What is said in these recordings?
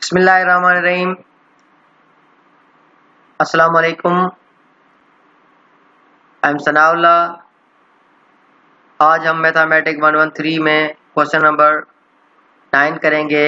बिस्मिल्लाहिर्रहमानिर्रहीम। अस्सलाम वालेकुम। I am Sanaullah. आज हम मैथमेटिक्स 113 में क्वेश्चन नंबर 9 करेंगे,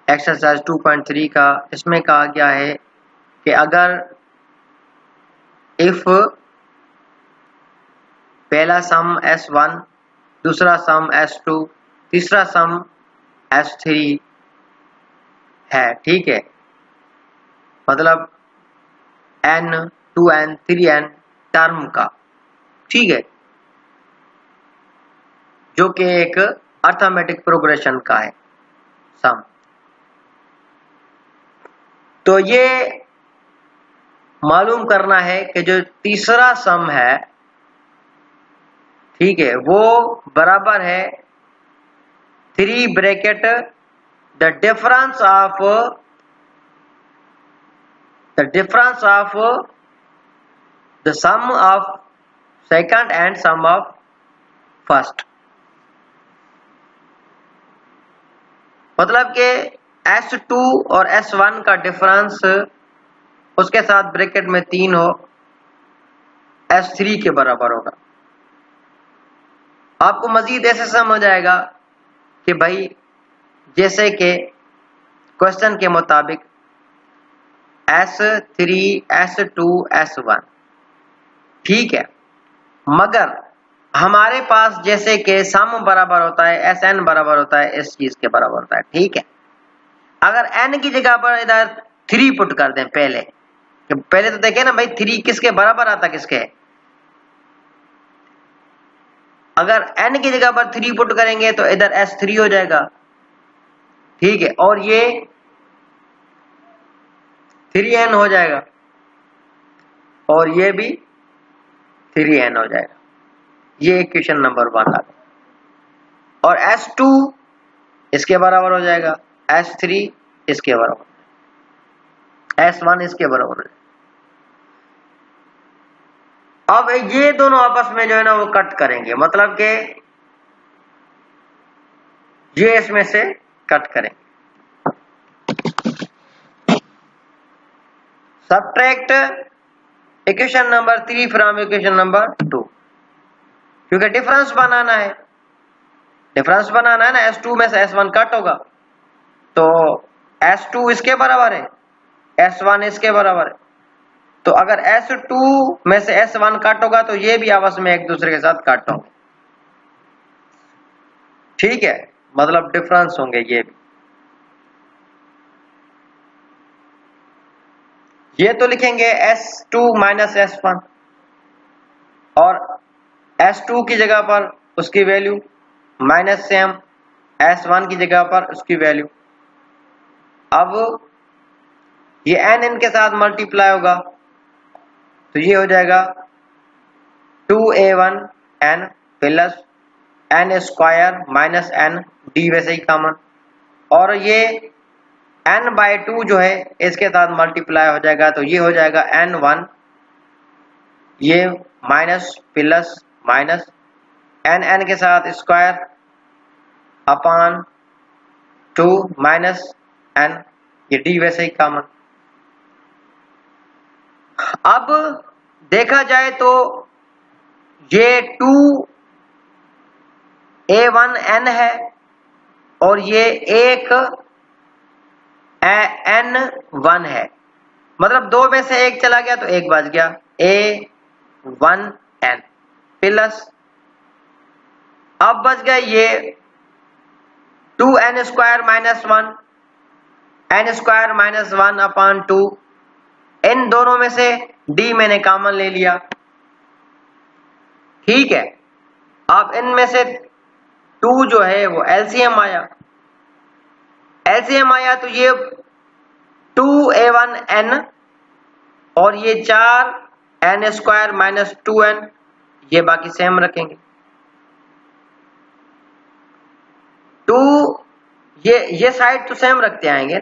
एक्सरसाइज 2.3 का। इसमें कहा गया है कि अगर इफ पहला सम S1, दूसरा सम S2, तीसरा सम S3 है, ठीक है, मतलब n 2n 3n टर्म का, ठीक है, जो कि एक अर्थमेटिक प्रोग्रेशन का है सम। तो ये मालूम करना है कि जो तीसरा सम है, ठीक है, वो बराबर है 3 bracket the difference of the sum of second and sum of first. मतलब कि S2 और S1 का डिफरेंस उसके साथ ब्रैकेट में 3 हो, S3 के बराबर होगा। आपको मजीद ऐसे समझ आएगा कि भाई जैसे कि क्वेश्चन के मुताबिक S3, S2, S1, ठीक है, मगर हमारे पास जैसे कि सम बराबर होता है, Sn बराबर होता है इस चीज के बराबर होता है, ठीक है। अगर n की जगह पर इधर 3 पुट कर दें, पहले तो देखें ना भाई 3 किसके बराबर आता, किसके। अगर n की जगह पर 3 पुट करेंगे तो इधर S3 हो जाएगा, ठीक है, और ये 3n हो जाएगा और ये भी 3n हो जाएगा। ये इक्वेशन नंबर 1 आ गया। और S2 इसके बराबर हो जाएगा, S3 इसके बराबर, S1 इसके बराबर हो जाएगा। अब ये दोनों आपस में जो है ना वो कट करेंगे, मतलब कि ये इसमें से कट करेंगे। Subtract equation number 3 from equation number 2, क्योंकि डिफरेंस बनाना है ना। S2 में से S1 कट होगा तो S2 इसके बराबर है, S1 इसके बराबर है। तो अगर S2 में से S1 कट होगा तो ये भी आपस में एक दूसरे के साथ कट होंगे, ठीक है, मतलब डिफरेंस होंगे ये भी। ये तो लिखेंगे S2 माइनस S1 और S2 की जगह पर उसकी वैल्यू माइनस से हम S1 की जगह पर उसकी वैल्यू। अब ये n इनके साथ मल्टीप्लाई होगा तो ये हो जाएगा 2a1n plus n square minus n D, वैसे ही कॉमन, और ये n/2 जो है इसके साथ मल्टीप्लाई हो जाएगा तो ये हो जाएगा n1, ये माइनस प्लस माइनस n के साथ स्क्वायर अपान 2 माइनस n, ये डी वैसे ही कॉमन। अब देखा जाए तो ये 2a1n है और ये एक n1 है, मतलब 2 में से एक चला गया तो एक बच गया, a1n प्लस अब बच गया ये 2n square minus 1, n square minus 1 अपान 2, इन दोनों में से d मैंने कॉमन ले लिया, ठीक है। अब इनमें से 2 जो है वो एलसीएम आया तो ये 2a1n और ये 4n स्क्वायर माइनस 2n, ये बाकी सेम रखेंगे। 2 ये साइड तो सेम रखते आएंगे,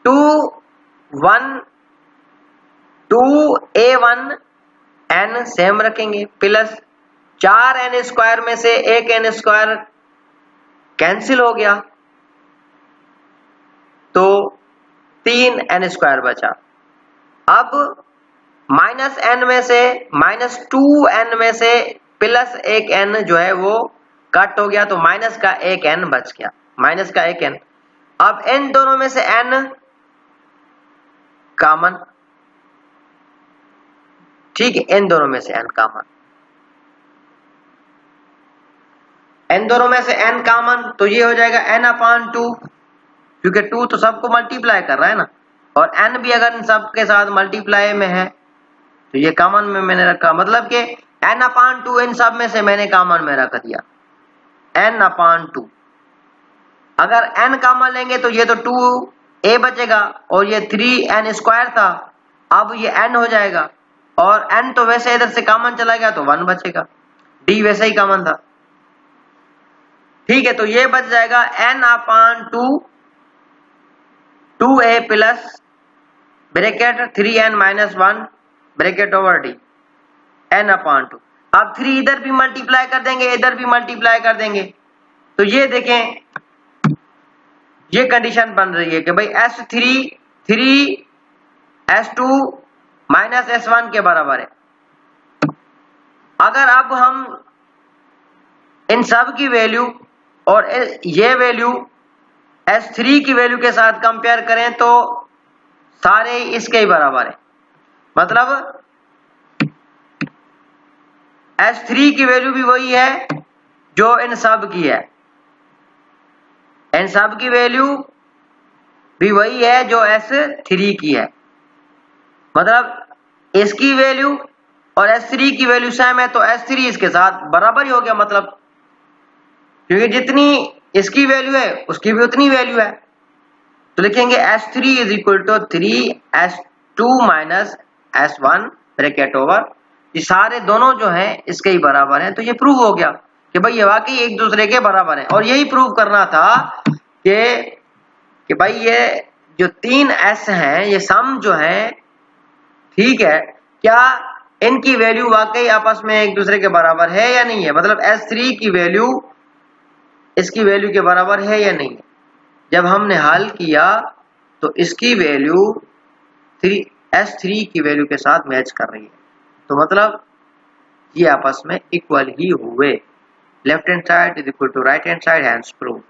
2a1n सेम रखेंगे प्लस 4n स्क्वायर में से एक n स्क्वायर कैंसिल हो गया 3 n स्क्वायर बचा। अब माइनस n में से -2n में से प्लस एक n जो है वो कट हो गया, तो माइनस का एक n बच गया, माइनस का एक n। अब इन दोनों में से n कॉमन, ठीक है, इन दोनों में से n कॉमन, इन दोनों में से n कॉमन, तो ये हो जाएगा n/2, क्योंकि 2 तो सबको मल्टीप्लाई कर रहा है ना, और n भी अगर इन सब के साथ मल्टीप्लाई में है तो ये कॉमन में मैंने रखा, मतलब कि n/2 इन सब में से मैंने कॉमन में रख दिया, n/2। अगर n कॉमन लेंगे तो ये तो 2a बचेगा और ये 3n स्क्वायर था, अब ये n हो जाएगा, और n तो वैसे इधर से कॉमन चला गया तो 1 बचेगा, d वैसे ही कॉमन था, ठीक है। तो ये बच जाएगा n/2 2a plus bracket 3n - 1 bracket over d n/2। अब 3 इधर भी मल्टीप्लाई कर देंगे, इधर भी मल्टीप्लाई कर देंगे, तो ये देखें ये कंडीशन बन रही है कि भाई S3 3s2 माइनस S1 के बराबर है। अगर अब हम इन सब की वैल्यू और ये वैल्यू S3 की वैल्यू के साथ कंपेयर करें तो सारे इसके ही बराबर है, मतलब S3 की वैल्यू भी वही है जो इन सब की है, इन सब की वैल्यू भी वही है जो S3 की है, मतलब इसकी वैल्यू और S3 की वैल्यू सेम है, तो S3 इसके साथ बराबर ही हो गया, मतलब क्योंकि जितनी इसकी वैल्यू है उसकी भी उतनी वैल्यू है, तो लिखेंगे S3 = 3s2 minus S1 bracket over, ये सारे दोनों जो हैं इसके ही बराबर हैं। तो ये प्रूव हो गया कि भाई ये वाकई एक दूसरे के बराबर हैं, और यही प्रूव करना था कि भाई ये जो 3s हैं ये सम जो है, ठीक है, क्या इनकी वैल्यू वाकई आपस में एक दूसरे के बराबर है या नहीं है, मतलब S3 की वैल्यू इसकी वैल्यू के बराबर है या नहीं है। जब हमने हल किया तो इसकी वैल्यू S3 की वैल्यू के साथ मैच कर रही है, तो मतलब ये आपस में इक्वल ही हुए, left hand side is equal to right hand side, hence proved,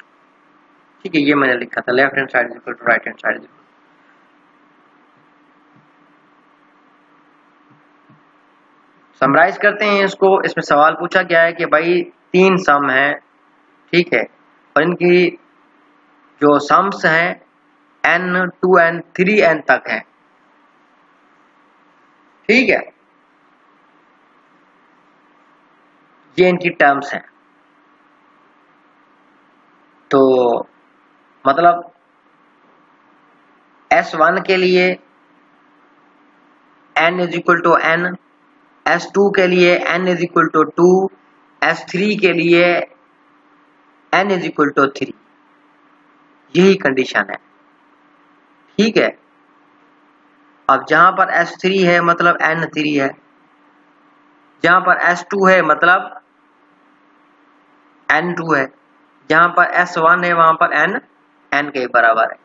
ठीक है। ये मैंने लिखा था left hand side is equal to right hand side. Summarise करते हैं इसको। इसमें सवाल पूछा गया है कि भाई 3 सम है, ठीक है, और इनकी जो सम्स हैं n 2n 3n तक हैं, ठीक है, ये इनकी टर्म्स हैं। तो मतलब S1 के लिए n = n, S2 के लिए n = 2, S3 के लिए n = 3, यही कंडीशन है, ठीक है। अब जहां पर S3 है मतलब n3 है, जहां पर S2 है मतलब n2 है, जहां पर S1 है वहां पर n के बराबर है।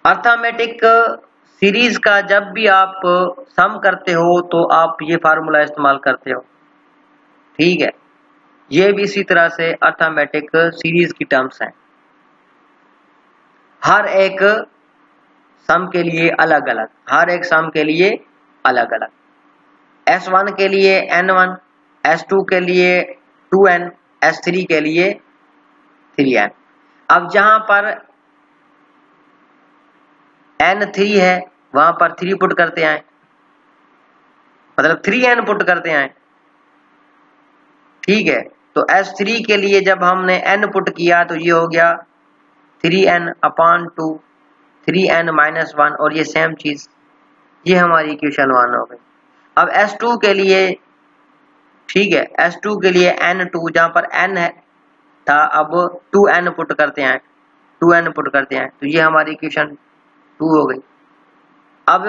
अर्थमेटिक सीरीज का जब भी आप सम करते हो तो आप ये फार्मूला इस्तेमाल करते हो, ठीक है। ये भी इसी तरह से अर्थमेटिक सीरीज की टर्म्स हैं, हर एक सम के लिए अलग अलग, हर एक सम के लिए अलग अलग। S1 के लिए n1, S2 के लिए 2n, S3 के लिए 3n। अब जहां पर n3 है वहां पर 3 पुट करते हैं, मतलब 3n पुट करते हैं, ठीक है। तो S3 के लिए जब हमने n पुट किया तो ये हो गया 3n/2 3n - 1, और ये सेम चीज, ये हमारी इक्वेशन 1 हो गई। अब S2 के लिए, ठीक है, S2 के लिए n2 जहां पर n है था, अब 2n पुट करते हैं, 2n पुट करते हैं, तो ये हमारी इक्वेशन 2 हो गई। अब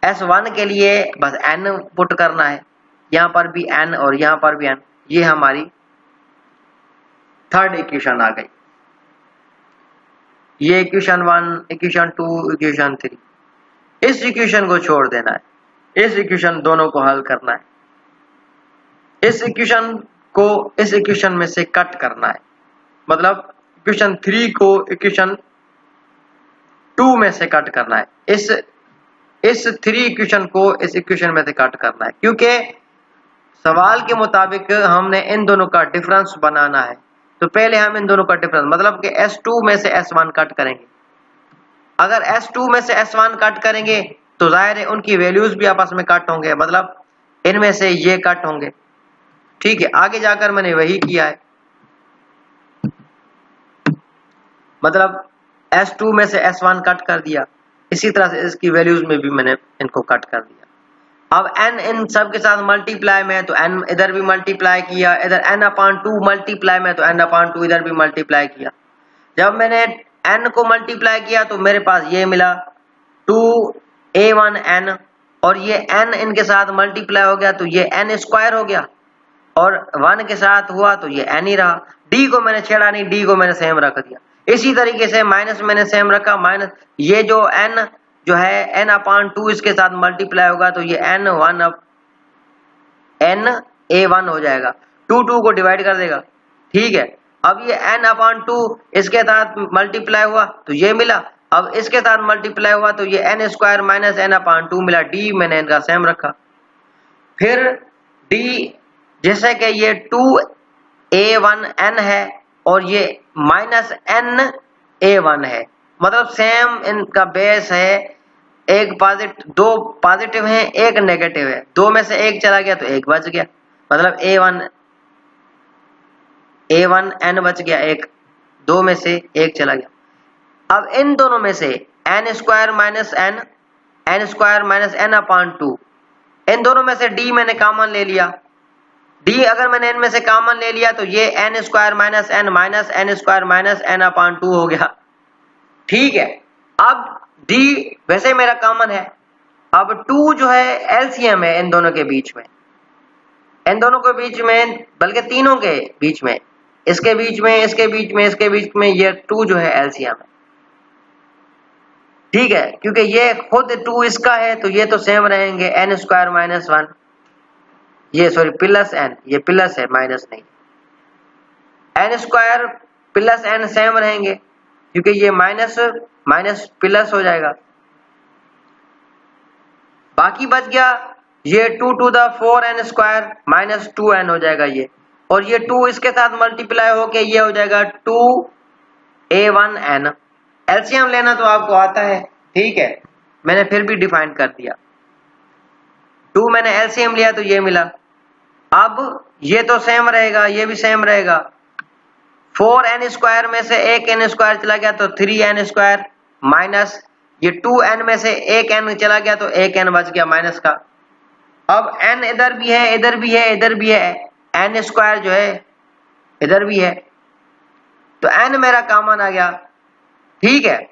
S1 के लिए बस n पुट करना है, यहाँ पर भी n और यहाँ पर भी n, ये हमारी थर्ड इक्वेशन आ गई। ये इक्वेशन 1, इक्वेशन 2, इक्वेशन 3, इस इक्वेशन को छोड़ देना है, इस इक्वेशन दोनों को हल करना है, इस इक्वेशन को इस इक्वेशन में से कट करना है, मतलब इक्वेशन 3 को इक्वेशन 2 में से कट करना है, इस 3 इक्वेशन को इस इक्वेशन में से कट करना है, क्योंकि सवाल के मुताबिक हमने इन दोनों का डिफरेंस बनाना है। तो पहले हम इन दोनों का डिफरेंस मतलब कि S2 में से S1 कट करेंगे। अगर S2 में से S1 कट करेंगे तो जाहिर है उनकी वैल्यूज भी आपस में कट होंगे, मतलब इनमें से ये कट होंगे। ठीक है, आगे जाकर मैंने वही किया है, मतलब S2 में से S1 कट कर दिया, इसी तरह से इसकी वैल्यूज में भी मैंने इनको कट कर दिया। अब n इन सब के साथ मल्टीप्लाई में है तो n इधर भी मल्टीप्लाई किया, इधर n/2 मल्टीप्लाई में तो n/2 इधर भी मल्टीप्लाई किया। जब मैंने n को मल्टीप्लाई किया तो मेरे पास ये मिला 2a1n, और ये n इनके साथ मल्टीप्लाई हो गया तो ये n स्क्वायर हो गया, और 1 के साथ हुआ तो ये n ही रहा। d को मैंने छेड़ा नहीं, d को मैंने सेम रख दिया। इसी तरीके से माइनस मैंने सेम रखा, माइनस ये जो n जो है n/2 इसके साथ मल्टीप्लाई होगा तो ये n a1 हो जाएगा, 2 को डिवाइड कर देगा। ठीक है, अब ये n/2 इसके साथ मल्टीप्लाई हुआ तो ये मिला, अब इसके साथ मल्टीप्लाई हुआ तो ये n स्क्वायर माइनस n/2 मिला, d मैंने इनका सेम रखा। फिर d जैसे कि ये 2a1n है और ये माइनस n(a1) है, मतलब सेम इनका बेस है, एक पॉजिटिव, दो पॉजिटिव है एक नेगेटिव है, दो में से एक चला गया तो एक बच गया, मतलब a1n बच गया, एक दो में से एक चला गया। अब इन दोनों में से n स्क्वायर माइनस n/2, इन दोनों में से d मैंने कॉमन ले लिया, d अगर मैंने इनमें से कॉमन ले लिया तो ये n square minus n square minus n/2 हो गया। ठीक है, अब d वैसे मेरा कॉमन है, अब 2 जो है एलसीएम है इन दोनों के बीच में, इन दोनों के बीच में, बल्कि तीनों के बीच में, इसके बीच में, इसके बीच में, इसके बीच में, ये 2 जो है एलसीएम है। ठीक है, क्योंकि ये खुद 2 इसका है तो ये तो सेम रहेंगे, n स्क्वायर माइनस 1, ये सॉरी प्लस n, ये प्लस है माइनस नहीं, n square plus n same रहेंगे क्योंकि ये माइनस माइनस प्लस हो जाएगा। बाकी बच गया ये 2 to the 4n square minus 2n हो जाएगा ये, और ये 2 इसके साथ मल्टीप्लाई होके ये हो जाएगा 2a1n। एलसीएम लेना तो आपको आता है, ठीक है, मैंने फिर भी डिफाइन कर दिया, 2 मैंने एलसीएम लिया तो ये मिला। अब ये तो सेम रहेगा, ये भी सेम रहेगा, 4n स्क्वायर में से एक n स्क्वायर चला गया तो 3n स्क्वायर, माइनस ये 2n में से एक n चला गया तो एक n बच गया माइनस का। अब n इधर भी है, इधर भी है, इधर भी है, n स्क्वायर जो है इधर भी है, तो n मेरा कॉमन आ गया। ठीक है,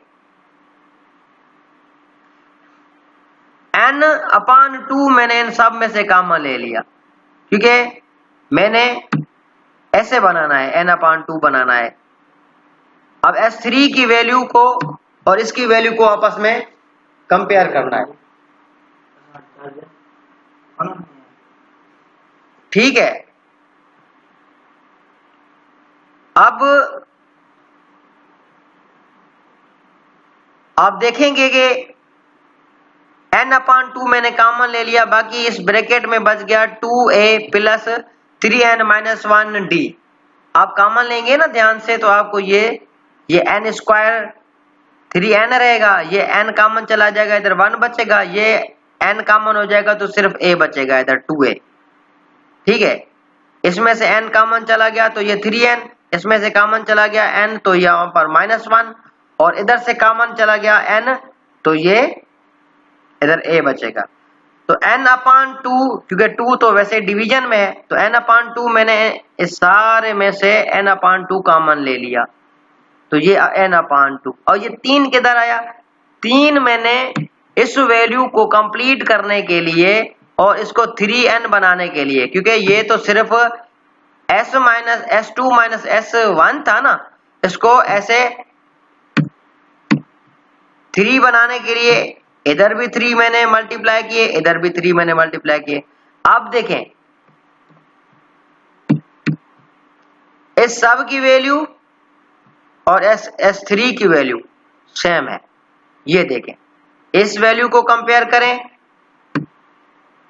n/2 मैंने इन सब में से कॉमन ले लिया, क्योंकि मैंने ऐसे बनाना है, n/2 बनाना है। अब S3 की वैल्यू को और इसकी वैल्यू को आपस में कंपेयर करना है। ठीक है, अब आप देखेंगे कि n/2 मैंने कॉमन ले लिया, बाकी इस ब्रैकेट में बच गया 2a plus 3n minus 1d। आप कॉमन लेंगे ना ध्यान से तो आपको ये n स्क्वायर 3n रहेगा, ये n कॉमन चला जाएगा, इधर 1 बचेगा, ये n कॉमन हो जाएगा तो सिर्फ a बचेगा, इधर 2a। ठीक है, इसमें से n कॉमन चला गया तो ये 3n, इसमें से कॉमन चला गया n तो यहाँ पर -1, और इधर से कॉमन चला गया n तो ये इधर a बचेगा। तो n/2, क्योंकि 2 तो वैसे डिवीजन में है तो n/2 मैंने इस सारे में से n/2 कॉमन ले लिया तो ये n/2, और ये 3 किधर आया, 3 मैंने इस वैल्यू को कंप्लीट करने के लिए और इसको 3n बनाने के लिए, क्योंकि ये तो सिर्फ S2 माइनस S1 था ना, इसको ऐसे 3 बनाने के लिए इधर भी 3 मैंने मल्टीप्लाई किए, इधर भी 3 मैंने मल्टीप्लाई किए। अब देखें इस सब की वैल्यू और S3 की वैल्यू सेम है। ये देखें, इस वैल्यू को कंपेयर करें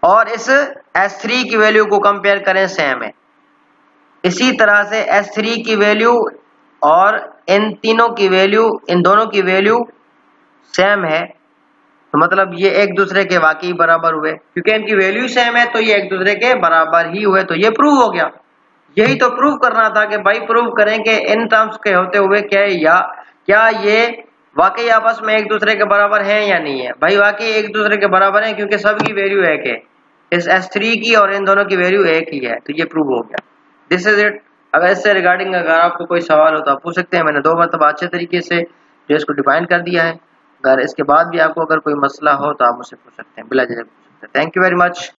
और इस S3 की वैल्यू को कंपेयर करें, सेम है। इसी तरह से S3 की वैल्यू और इन तीनों की वैल्यू, इन दोनों की वैल्यू सेम है, तो मतलब ये एक दूसरे के वाकई बराबर हुए। क्योंकि इनकी वैल्यू सेम है तो ये एक दूसरे के बराबर ही हुए, तो ये प्रूव हो गया। यही तो प्रूव करना था कि भाई प्रूव करें कि इन टर्म्स के होते हुए क्या ये वाकई आपस में एक दूसरे के बराबर हैं या नहीं है। भाई वाकई एक दूसरे के बराबर हैं, क्योंकि सबकी वैल्यू एक है, इस S3 की और इन दोनों की वैल्यू एक ही है, तो ये प्रूव हो गया। This is it. अगर इससे रिगार्डिंग अगर आपको कोई सवाल हो तो आप पूछ सकते हैं। मैंने 2 मरतबा अच्छे तरीके से जो इसको डिफाइन कर दिया है। अगर इसके बाद भी आपको अगर कोई मसला हो तो आप मुझसे पूछ सकते हैं, बिला झिझक पूछ सकते हैं। Thank you very much.